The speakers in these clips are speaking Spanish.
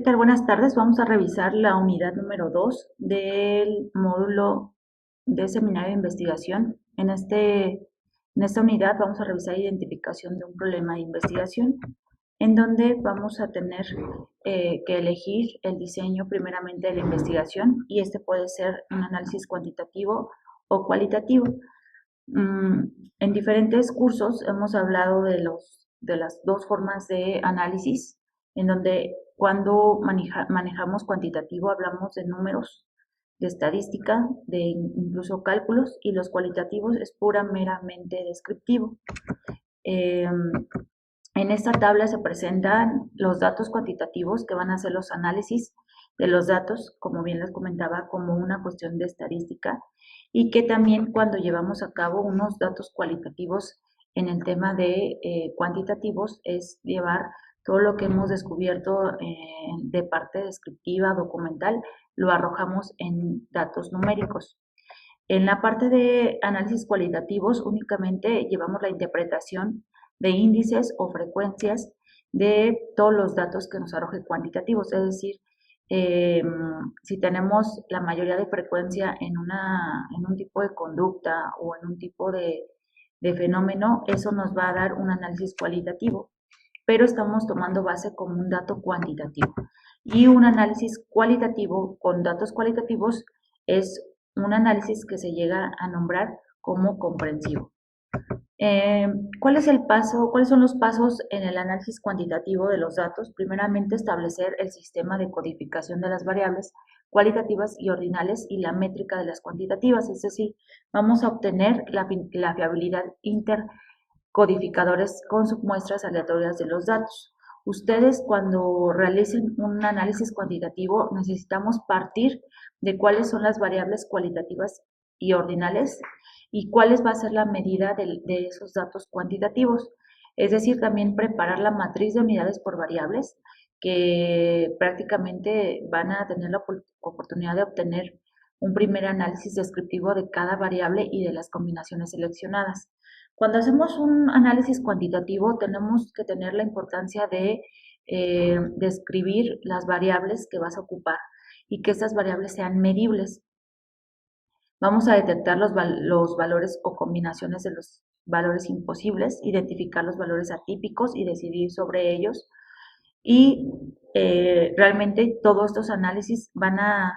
tal? Buenas tardes. Vamos a revisar la unidad número 2 del módulo de seminario de investigación. En esta unidad vamos a revisar identificación de un problema de investigación, en donde vamos a tener que elegir el diseño primeramente de la investigación, y este puede ser un análisis cuantitativo o cualitativo. En diferentes cursos hemos hablado de las dos formas de análisis, en donde cuando manejamos cuantitativo hablamos de números, de estadística, de incluso cálculos, y los cualitativos es meramente descriptivo. En esta tabla se presentan los datos cuantitativos, que van a ser los análisis de los datos, como bien les comentaba, como una cuestión de estadística, y que también cuando llevamos a cabo unos datos cualitativos en el tema de cuantitativos es llevar todo lo que hemos descubierto de parte descriptiva, documental, lo arrojamos en datos numéricos. En la parte de análisis cualitativos únicamente llevamos la interpretación de índices o frecuencias de todos los datos que nos arroje cuantitativos, es decir, si tenemos la mayoría de frecuencia en un tipo de conducta o en un tipo de fenómeno, eso nos va a dar un análisis cualitativo, pero estamos tomando base como un dato cuantitativo. Y un análisis cualitativo con datos cualitativos es un análisis que se llega a nombrar como comprensivo. ¿Cuáles son los pasos en el análisis cuantitativo de los datos? Primeramente, establecer el sistema de codificación de las variables cualitativas y ordinales y la métrica de las cuantitativas, es decir, vamos a obtener la fiabilidad intercodificadores con submuestras aleatorias de los datos. Ustedes, cuando realicen un análisis cuantitativo, necesitamos partir de cuáles son las variables cualitativas y ordinales y cuál va a ser la medida de esos datos cuantitativos. Es decir, también preparar la matriz de unidades por variables, que prácticamente van a tener la oportunidad de obtener un primer análisis descriptivo de cada variable y de las combinaciones seleccionadas. Cuando hacemos un análisis cuantitativo, tenemos que tener la importancia de describir las variables que vas a ocupar y que estas variables sean medibles. Vamos a detectar los valores o combinaciones de los valores imposibles, identificar los valores atípicos y decidir sobre ellos. Y realmente todos estos análisis van a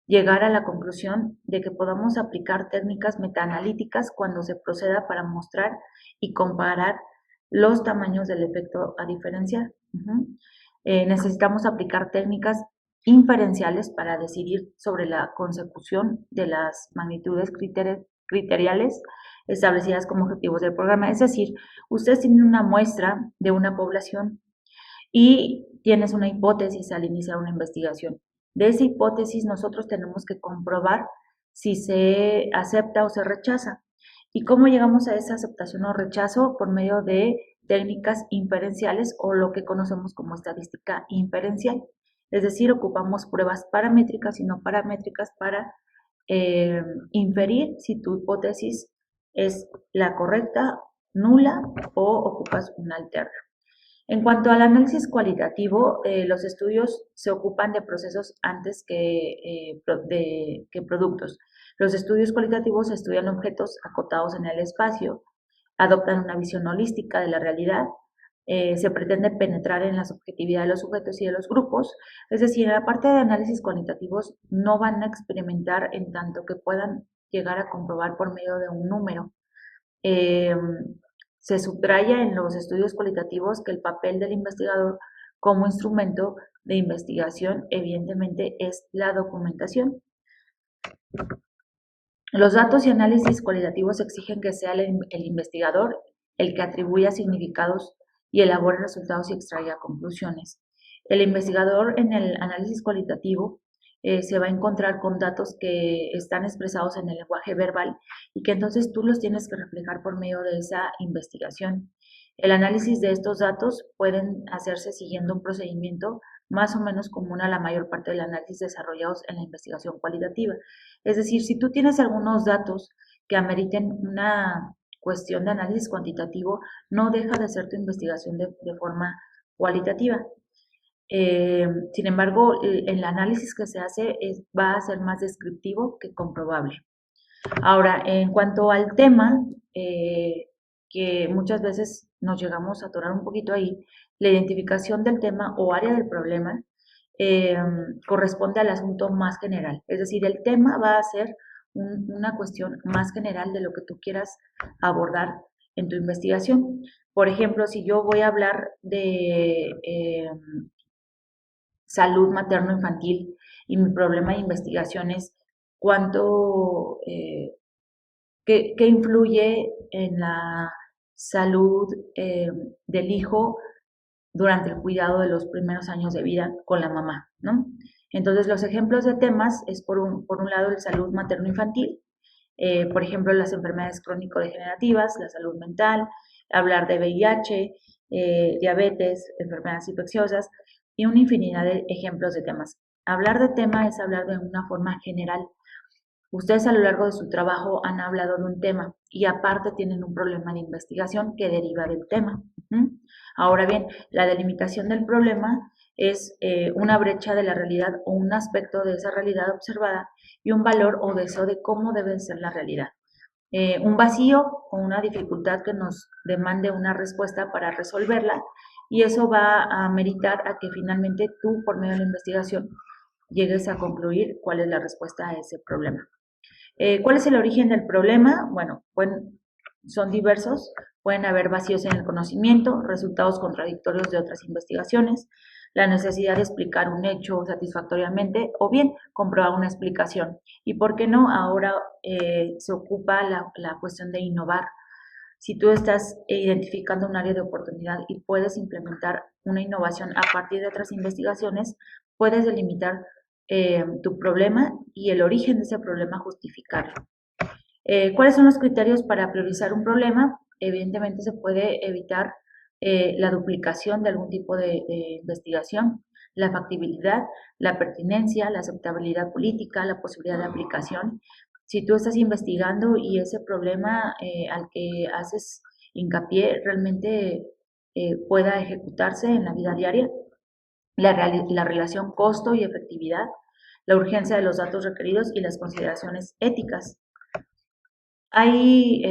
llegar a la conclusión de que podamos aplicar técnicas metaanalíticas cuando se proceda para mostrar y comparar los tamaños del efecto a diferenciar. Necesitamos aplicar técnicas inferenciales para decidir sobre la consecución de las magnitudes criteriales establecidas como objetivos del programa. Es decir, ustedes tienen una muestra de una población y tienes una hipótesis al iniciar una investigación. De esa hipótesis nosotros tenemos que comprobar si se acepta o se rechaza. ¿Y cómo llegamos a esa aceptación o rechazo? Por medio de técnicas inferenciales o lo que conocemos como estadística inferencial. Es decir, ocupamos pruebas paramétricas y no paramétricas para inferir si tu hipótesis es la correcta, nula o ocupas una alterna. En cuanto al análisis cualitativo, los estudios se ocupan de procesos antes que productos. Los estudios cualitativos estudian objetos acotados en el espacio, adoptan una visión holística de la realidad, se pretende penetrar en la subjetividad de los sujetos y de los grupos, es decir, en la parte de análisis cualitativos no van a experimentar en tanto que puedan llegar a comprobar por medio de un número. Se subraya en los estudios cualitativos que el papel del investigador como instrumento de investigación evidentemente es la documentación. Los datos y análisis cualitativos exigen que sea el investigador el que atribuya significados y elabore resultados y extraiga conclusiones. El investigador en el análisis cualitativo se va a encontrar con datos que están expresados en el lenguaje verbal y que entonces tú los tienes que reflejar por medio de esa investigación. El análisis de estos datos pueden hacerse siguiendo un procedimiento más o menos común a la mayor parte del análisis desarrollados en la investigación cualitativa. Es decir, si tú tienes algunos datos que ameriten una cuestión de análisis cuantitativo, no deja de ser tu investigación de forma cualitativa. Sin embargo, el análisis que se hace va a ser más descriptivo que comprobable. Ahora, en cuanto al tema, que muchas veces nos llegamos a atorar un poquito ahí, la identificación del tema o área del problema eh, corresponde al asunto más general. Es decir, el tema va a ser una cuestión más general de lo que tú quieras abordar en tu investigación. Por ejemplo, si yo voy a hablar de salud materno-infantil y mi problema de investigación es cuánto, qué influye en la salud del hijo durante el cuidado de los primeros años de vida con la mamá, ¿no? Entonces, los ejemplos de temas es por un lado el salud materno-infantil, por ejemplo, las enfermedades crónico-degenerativas, la salud mental, hablar de VIH, diabetes, enfermedades infecciosas y una infinidad de ejemplos de temas. Hablar de tema es hablar de una forma general. Ustedes a lo largo de su trabajo han hablado de un tema y aparte tienen un problema de investigación que deriva del tema. Ahora bien, la delimitación del problema es una brecha de la realidad o un aspecto de esa realidad observada y un valor o deseo de cómo debe ser la realidad. Un vacío o una dificultad que nos demande una respuesta para resolverla y eso va a meritar a que finalmente tú, por medio de la investigación, llegues a concluir cuál es la respuesta a ese problema. ¿Cuál es el origen del problema? Bueno, son diversos. Pueden haber vacíos en el conocimiento, resultados contradictorios de otras investigaciones, la necesidad de explicar un hecho satisfactoriamente o bien comprobar una explicación. Y por qué no, ahora se ocupa la cuestión de innovar. Si tú estás identificando un área de oportunidad y puedes implementar una innovación a partir de otras investigaciones, puedes delimitar tu problema y el origen de ese problema justificarlo. ¿Cuáles son los criterios para priorizar un problema? Evidentemente se puede evitar la duplicación de algún tipo de investigación, la factibilidad, la pertinencia, la aceptabilidad política, la posibilidad de aplicación. Si tú estás investigando y ese problema al que haces hincapié realmente pueda ejecutarse en la vida diaria, la relación costo y efectividad, la urgencia de los datos requeridos y las consideraciones éticas. Hay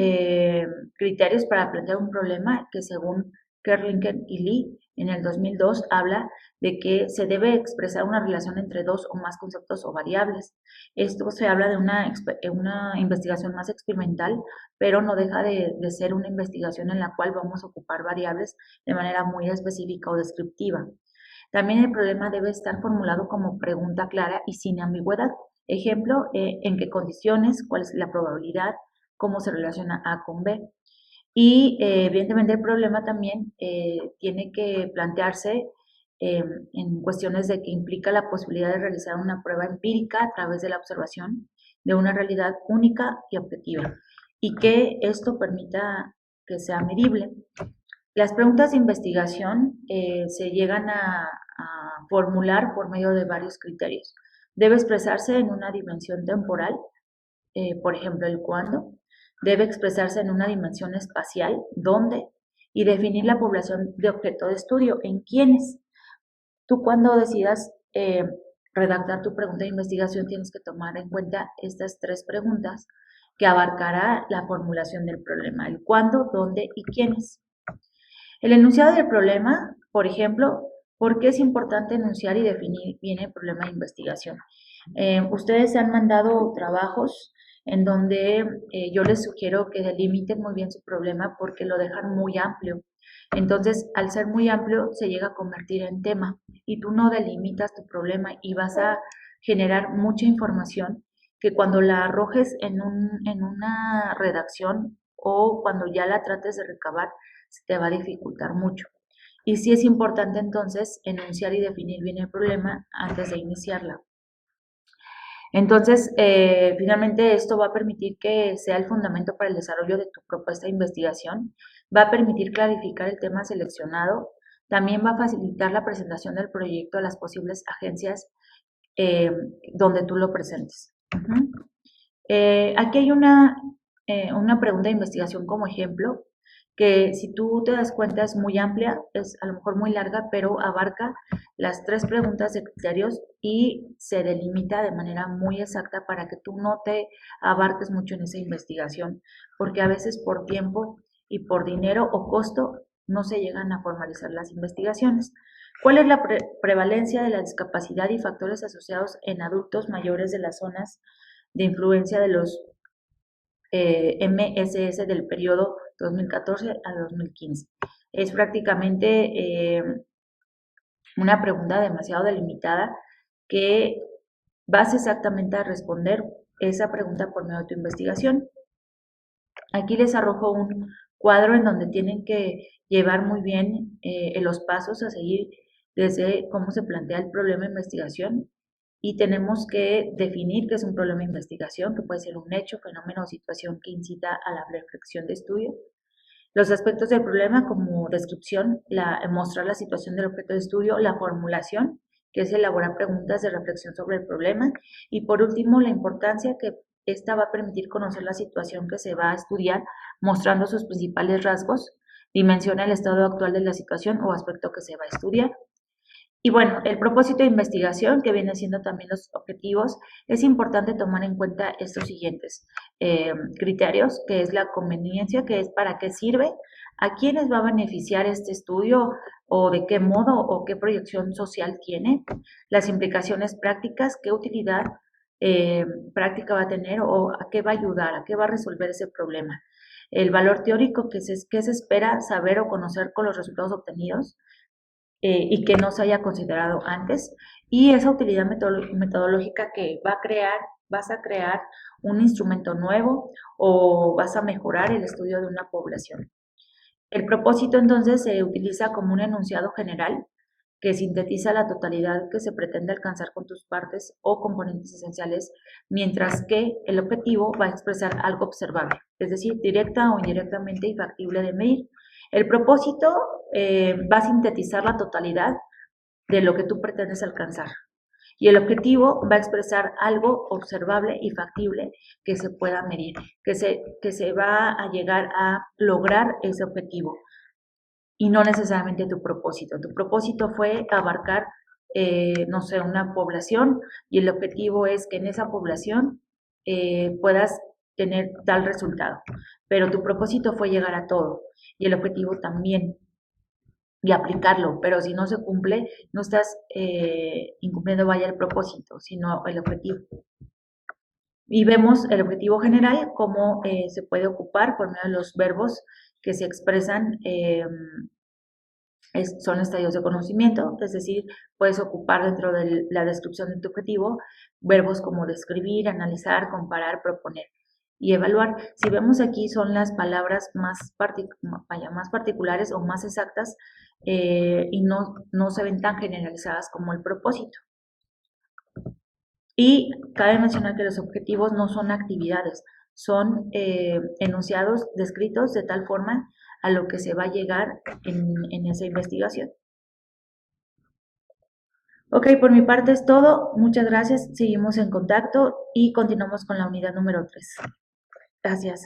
criterios para plantear un problema que según Kerlinken y Lee en el 2002 habla de que se debe expresar una relación entre dos o más conceptos o variables. Esto se habla de una investigación más experimental, pero no deja de ser una investigación en la cual vamos a ocupar variables de manera muy específica o descriptiva. También el problema debe estar formulado como pregunta clara y sin ambigüedad. Ejemplo, en qué condiciones, cuál es la probabilidad, cómo se relaciona A con B. Y evidentemente el problema también tiene que plantearse en cuestiones de que implica la posibilidad de realizar una prueba empírica a través de la observación de una realidad única y objetiva y que esto permita que sea medible. Las preguntas de investigación se llegan a formular por medio de varios criterios. Debe expresarse en una dimensión temporal, por ejemplo, el cuándo. Debe expresarse en una dimensión espacial, dónde. Y definir la población de objeto de estudio, en quiénes. Tú cuando decidas redactar tu pregunta de investigación tienes que tomar en cuenta estas tres preguntas que abarcará la formulación del problema, el cuándo, dónde y quiénes. El enunciado del problema, por ejemplo, ¿por qué es importante enunciar y definir bien el problema de investigación? Ustedes han mandado trabajos en donde yo les sugiero que delimiten muy bien su problema porque lo dejan muy amplio. Entonces, al ser muy amplio, se llega a convertir en tema y tú no delimitas tu problema y vas a generar mucha información que cuando la arrojes en una redacción o cuando ya la trates de recabar, se te va a dificultar mucho. Y sí es importante entonces enunciar y definir bien el problema antes de iniciarla. Entonces, finalmente esto va a permitir que sea el fundamento para el desarrollo de tu propuesta de investigación, va a permitir clarificar el tema seleccionado, también va a facilitar la presentación del proyecto a las posibles agencias donde tú lo presentes. Aquí hay una pregunta de investigación como ejemplo que si tú te das cuenta es muy amplia, es a lo mejor muy larga, pero abarca las 3 preguntas de criterios y se delimita de manera muy exacta para que tú no te abarques mucho en esa investigación, porque a veces por tiempo y por dinero o costo no se llegan a formalizar las investigaciones. ¿Cuál es la prevalencia de la discapacidad y factores asociados en adultos mayores de las zonas de influencia de los MSS del periodo 2014 a 2015? Es prácticamente una pregunta demasiado delimitada que vas exactamente a responder esa pregunta por medio de tu investigación. Aquí les arrojo un cuadro en donde tienen que llevar muy bien los pasos a seguir desde cómo se plantea el problema de investigación y tenemos que definir qué es un problema de investigación, que puede ser un hecho, fenómeno o situación que incita a la reflexión de estudio. Los aspectos del problema como descripción, mostrar la situación del objeto de estudio, la formulación, que es elaborar preguntas de reflexión sobre el problema, y por último, la importancia que esta va a permitir conocer la situación que se va a estudiar, mostrando sus principales rasgos, dimensiona el estado actual de la situación o aspecto que se va a estudiar. Y bueno, el propósito de investigación, que viene siendo también los objetivos, es importante tomar en cuenta estos siguientes criterios, que es la conveniencia, que es para qué sirve, a quiénes va a beneficiar este estudio o de qué modo o qué proyección social tiene, las implicaciones prácticas, qué utilidad práctica va a tener o a qué va a ayudar, a qué va a resolver ese problema. El valor teórico que se espera saber o conocer con los resultados obtenidos, y que no se haya considerado antes, y esa utilidad metodológica que vas a crear un instrumento nuevo o vas a mejorar el estudio de una población. El propósito entonces se utiliza como un enunciado general que sintetiza la totalidad que se pretende alcanzar con tus partes o componentes esenciales, mientras que el objetivo va a expresar algo observable, es decir, directa o indirectamente y factible de medir. El propósito va a sintetizar la totalidad de lo que tú pretendes alcanzar. Y el objetivo va a expresar algo observable y factible que se pueda medir, que se va a llegar a lograr ese objetivo y no necesariamente tu propósito. Tu propósito fue abarcar, no sé, una población y el objetivo es que en esa población puedas tener tal resultado. Pero tu propósito fue llegar a todo y el objetivo también y aplicarlo, pero si no se cumple, no estás incumpliendo vaya el propósito, sino el objetivo. Y vemos el objetivo general, cómo se puede ocupar por medio de los verbos que se expresan, son estadios de conocimiento, es decir, puedes ocupar dentro de la descripción de tu objetivo verbos como describir, analizar, comparar, proponer y evaluar. Si vemos aquí son las palabras más particulares o más exactas y no se ven tan generalizadas como el propósito. Y cabe mencionar que los objetivos no son actividades, son enunciados descritos de tal forma a lo que se va a llegar en esa investigación. Ok, por mi parte es todo. Muchas gracias. Seguimos en contacto y continuamos con la unidad número 3. Gracias.